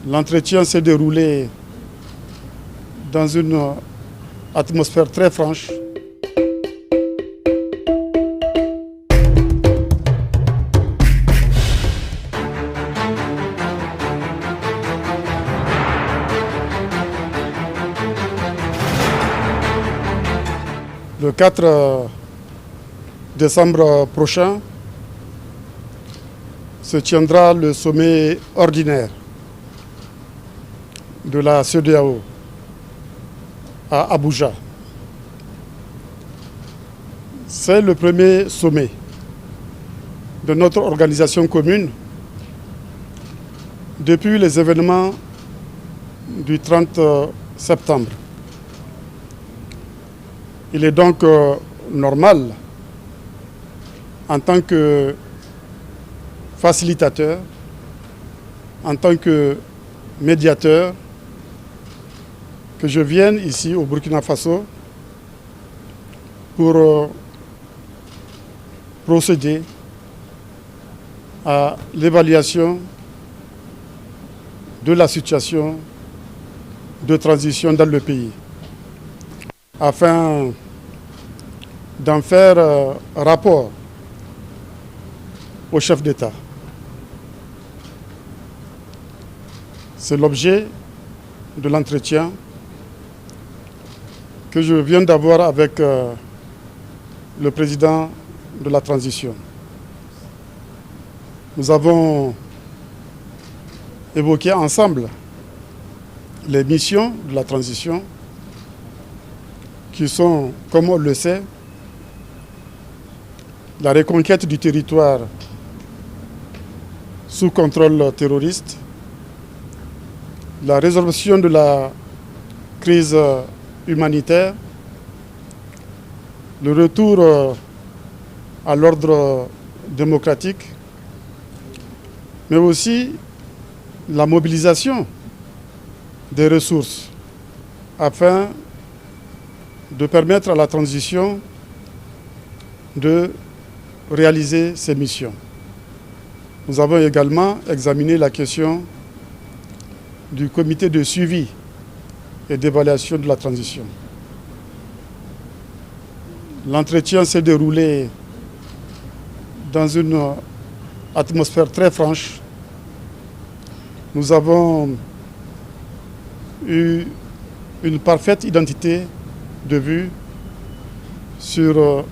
L'entretien s'est déroulé dans une atmosphère très franche. Le 4 décembre prochain se tiendra le sommet ordinaire de la CEDEAO à Abuja. C'est le premier sommet de notre organisation commune depuis les événements du 30 septembre. Il est donc normal, en tant que facilitateur, en tant que médiateur, que je vienne ici au Burkina Faso pour procéder à l'évaluation de la situation de transition dans le pays, afin d'en faire rapport au chef d'État. C'est l'objet de l'entretien que je viens d'avoir avec le président de la transition. Nous avons évoqué ensemble les missions de la transition qui sont, comme on le sait, la reconquête du territoire sous contrôle terroriste, la résolution de la crise humanitaire, le retour à l'ordre démocratique, mais aussi la mobilisation des ressources afin de permettre à la transition de réaliser ses missions. Nous avons également examiné la question du comité de suivi et d'évaluation de la transition. L'entretien s'est déroulé dans une atmosphère très franche. Nous avons eu une parfaite identité de vue sur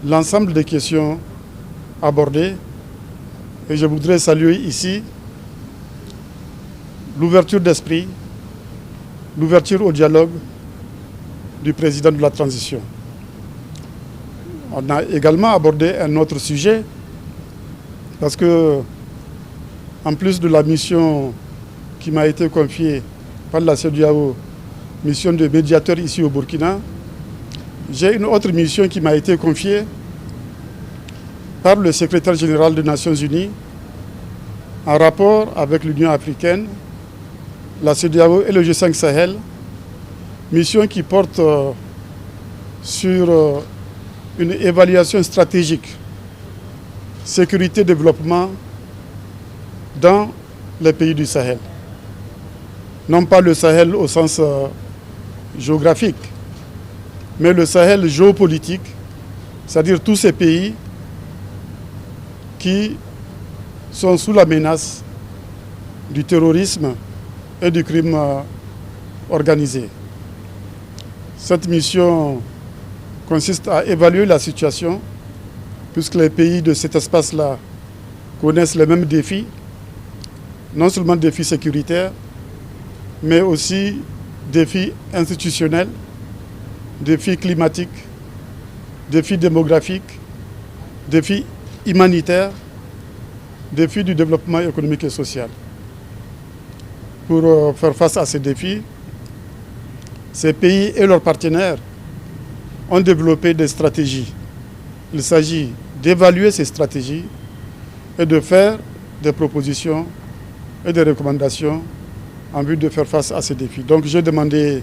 l'ensemble des questions abordées. Et je voudrais saluer ici l'ouverture d'esprit, l'ouverture au dialogue du président de la transition. On a également abordé un autre sujet, parce que, en plus de la mission qui m'a été confiée par la CEDEAO, mission de médiateur ici au Burkina, j'ai une autre mission qui m'a été confiée par le secrétaire général des Nations Unies en rapport avec l'Union africaine, la CEDEAO et le G5 Sahel, mission qui porte sur une évaluation stratégique sécurité-développement dans les pays du Sahel. Non pas le Sahel au sens géographique, mais le Sahel géopolitique, c'est-à-dire tous ces pays qui sont sous la menace du terrorisme et du crime organisé. Cette mission consiste à évaluer la situation, puisque les pays de cet espace-là connaissent les mêmes défis, non seulement défis sécuritaires, mais aussi défis institutionnels, défis climatiques, défis démographiques, défis humanitaires, défis du développement économique et social. Pour faire face à ces défis, ces pays et leurs partenaires ont développé des stratégies. Il s'agit d'évaluer ces stratégies et de faire des propositions et des recommandations en vue de faire face à ces défis. Donc j'ai demandé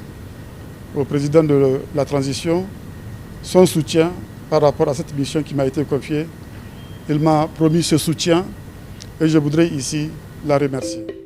au président de la transition son soutien par rapport à cette mission qui m'a été confiée. Il m'a promis ce soutien et je voudrais ici la remercier.